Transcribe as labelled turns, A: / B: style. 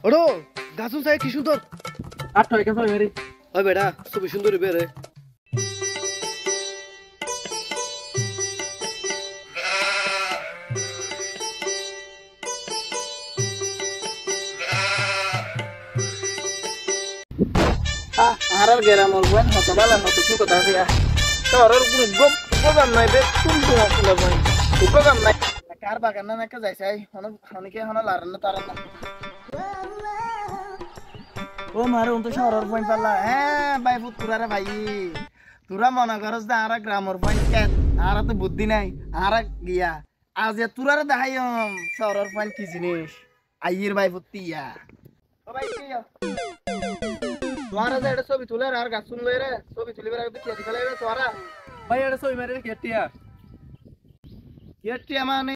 A: ওড়ো গাছুন চাই কি সুন্দর
B: আর তো একা মেরে
A: ওই বেটা খুবই সুন্দর বেরে
B: আর গেরামর বন হতো বালা হতো কি কথা আছে শহরের কোনো গোগাম নাই বে কোন কোন আসলে বন গোগাম নাই কার বাগান না কে যাইছাই অনেকে হন লারান না তারান না ও মারে উন তো শহরের পয়েন্ট পাল্লা হ্যাঁ ভাই পুরা রে ভাই তোরা মনে করস না আর গ্রামের পয়েন্ট কে আর তো বুদ্ধি নাই আর গিয়া আজ তোরা রে দেখাই শহরের পয়েন্ট কি জিনিস আইয়ের ভাই পুতিয়া ও ভাই কি তোরা যে এটা ছবি তুলে আর গাছ শুনলে রে ছবি তুলিবার আগে কি দিখালে রে তোরা
A: ভাই এটা সই মারে কেটিয়া
B: কেটিয়া মানে